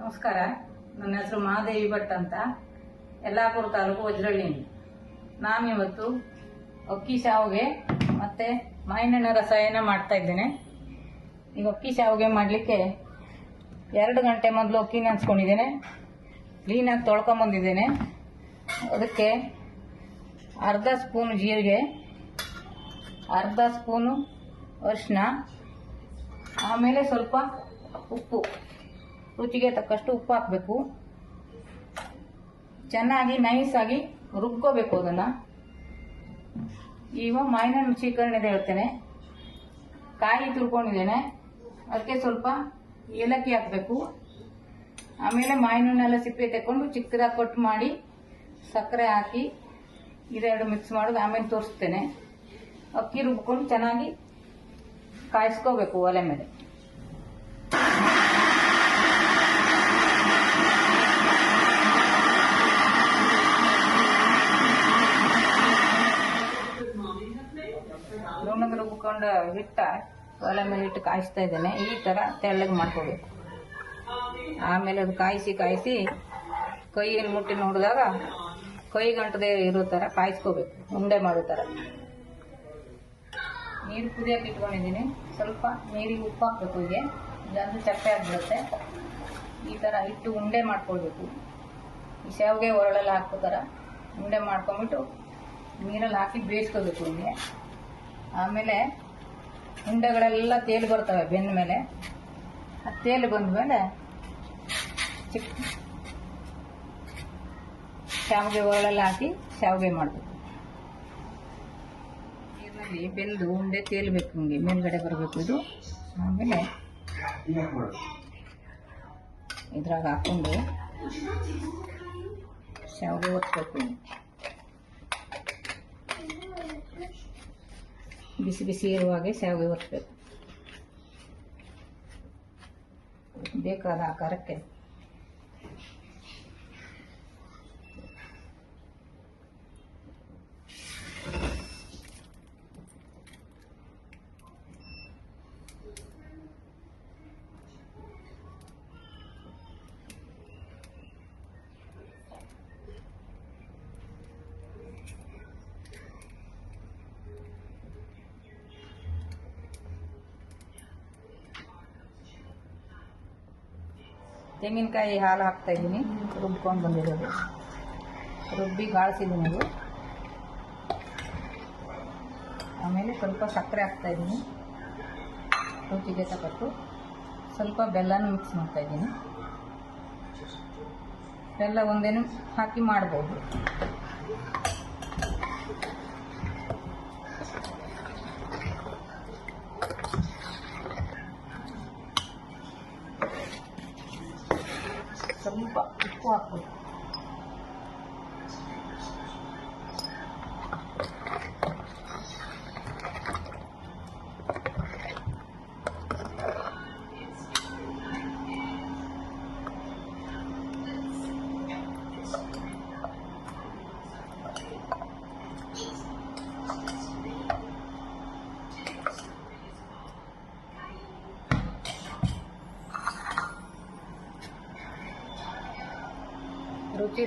ನಮಸ್ಕಾರ. ನನ್ನ ಹೆಸರು ಮಹಾದೇವಿ ಭಟ್ ಅಂತ, ಯಲ್ಲಾಪುರ ತಾಲೂಕು ವಜ್ರಳ್ಳಿಯಿಂದ. ನಾನಿವತ್ತು ಅಕ್ಕಿ ಶಾವಿಗೆ ಮತ್ತೆ ಮಾವಿನಹಣ್ಣಿನ ರಸಾಯನ ಮಾಡ್ತಾ ಇದ್ದೇನೆ. ಈಗ ಅಕ್ಕಿ ಶಾವಿಗೆ ಮಾಡಲಿಕ್ಕೆ 2 ಗಂಟೆ ಮೊದಲು ಅಕ್ಕಿ ನೆನೆಸ್ಕೊಂಡಿದ್ದೇನೆ. ಕ್ಲೀನಾಗಿ ತೊಳ್ಕೊಂಬಂದಿದ್ದೇನೆ. ಅದಕ್ಕೆ ಅರ್ಧ ಸ್ಪೂನ್ ಜೀರಿಗೆ, ಅರ್ಧ ಸ್ಪೂನು ಅರಿಶಿನ, ಆಮೇಲೆ ಸ್ವಲ್ಪ ಉಪ್ಪು, ರುಚಿಗೆ ತಕ್ಕಷ್ಟು ಉಪ್ಪು ಹಾಕಬೇಕು. ಚೆನ್ನಾಗಿ ನೈಸಾಗಿ ರುಬ್ಕೋಬೇಕು ಅದನ್ನು. ಈಗ ಮಾವಿನಹಣ್ಣು ಶೇಖರಣೆದು ಹೇಳ್ತೇನೆ. ಕಾಯಿ ತುರ್ಕೊಂಡಿದ್ದೇನೆ, ಅದಕ್ಕೆ ಸ್ವಲ್ಪ ಏಲಕ್ಕಿ ಹಾಕಬೇಕು. ಆಮೇಲೆ ಮಾವಿನಹಣ್ಣೆಲ್ಲ ಸಿಪ್ಪೆ ತೆಕ್ಕೊಂಡು ಚಿಕ್ಕದಾಗಿ ಕಟ್ ಮಾಡಿ ಸಕ್ಕರೆ ಹಾಕಿ ಇದೆರಡು ಮಿಕ್ಸ್ ಮಾಡೋದು. ಆಮೇಲೆ ತೋರಿಸ್ತೇನೆ. ಅಕ್ಕಿ ರುಬ್ಕೊಂಡು ಚೆನ್ನಾಗಿ ಕಾಯಿಸ್ಕೋಬೇಕು ಒಲೆ ಮೇಲೆ. ನುಣ್ಣಗೆ ರುಬ್ಕೊಂಡು ಹಿಟ್ಟ ಒಲೆ ಮೇಲೆ ಇಟ್ಟು ಕಾಯಿಸ್ತಾ ಇದ್ದೇನೆ. ಈ ಥರ ತೆಳ್ಳಗೆ ಮಾಡ್ಕೋಬೇಕು. ಆಮೇಲೆ ಅದು ಕಾಯಿಸಿ ಕೈಯಲ್ಲಿ ಮುಟ್ಟಿ ನೋಡಿದಾಗ ಕೈ ಗಂಟದೆ ಇರೋ ಥರ ಕಾಯಿಸ್ಕೋಬೇಕು, ಉಂಡೆ ಮಾಡೋ ಥರ. ನೀರು ಕುದಿಯೋಕೆ ಇಟ್ಕೊಂಡಿದ್ದೀನಿ. ಸ್ವಲ್ಪ ನೀರಿಗೆ ಉಪ್ಪು ಹಾಕಬೇಕು. ಹೀಗೆ ಇಲ್ಲಾಂದ್ರೆ ಚಪ್ಪೆ ಆಗಿಬಿಡುತ್ತೆ. ಈ ಥರ ಇಟ್ಟು ಉಂಡೆ ಮಾಡ್ಕೊಳ್ಬೇಕು. ಈ ಶಾವಿಗೆ ಒರಳೆಲ್ಲ ಹಾಕೋ ಥರ ಉಂಡೆ ಮಾಡ್ಕೊಂಬಿಟ್ಟು ನೀರಲ್ಲಿ ಹಾಕಿ ಬೇಯಿಸ್ಕೋಬೇಕು ಹಿಂಗೆ. ಆಮೇಲೆ ಉಂಡೆಗಳೆಲ್ಲ ತೇಲು ಬರ್ತವೆ ಬೆಂದ ಮೇಲೆ. ಆ ತೇಲು ಬಂದಮೇಲೆ ಚಿಕ್ಕ ಶಾವಿಗೆ ಒರಳೆಲ್ಲ ಹಾಕಿ ಶಾವಿಗೆ ಮಾಡಬೇಕು. ನೀರಿನಲ್ಲಿ ಬೆಂದು ಉಂಡೆ ತೇಲ್ಬೇಕು, ಹಿಂಗೆ ಮೇಲ್ಗಡೆ ಬರಬೇಕು ಇದು. ಆಮೇಲೆ ಇದ್ರಾಗ ಹಾಕೊಂಡು ಶಾವಿಗೆ ಒತ್ತಬೇಕು. ಬಿಸಿ ಬಿಸಿ ಇರುವಾಗೆ ಶಾವಿಗೆ ಒತ್ತಬೇಕು ಬೇಕಾದ ಆಕಾರಕ್ಕೆ. ತೆಂಗಿನಕಾಯಿ ಹಾಲು ಹಾಕ್ತಾ ಇದ್ದೀನಿ, ರುಬ್ಕೊಂಡು ಬಂದಿರೋದು. ರುಬ್ಬಿ ಗಾಳಿಸಿದ್ದೀನಿ ಅದು. ಆಮೇಲೆ ಸ್ವಲ್ಪ ಸಕ್ಕರೆ ಹಾಕ್ತಾ ಇದ್ದೀನಿ, ರುಚಿಗೆ ತಕ್ಕಟ್ಟು. ಸ್ವಲ್ಪ ಬೆಲ್ಲನೂ ಮಿಕ್ಸ್ ಮಾಡ್ತಾ ಇದ್ದೀನಿ. ಬೆಲ್ಲ ಒಂದೇನು ಹಾಕಿ ಮಾಡ್ಬೋದು. ಸ್ವಲ್ಪ ಉಪ್ಪು ಹಾಕ್ಬೇಕು.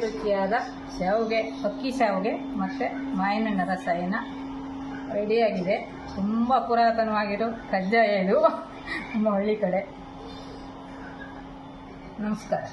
ರುಚಿಯಾದ ಶಾವಿಗೆ, ಅಕ್ಕಿ ಶಾವಿಗೆ ಮತ್ತು ಮಾವಿನಹಣ್ಣಿನ ರಸಾಯನ ರೆಡಿಯಾಗಿದೆ. ತುಂಬ ಪುರಾತನವಾಗಿರೋ ಕಜ್ಜಾಯ ಇದು, ನಮ್ಮ ಹಳ್ಳಿ ಕಡೆ. ನಮಸ್ಕಾರ.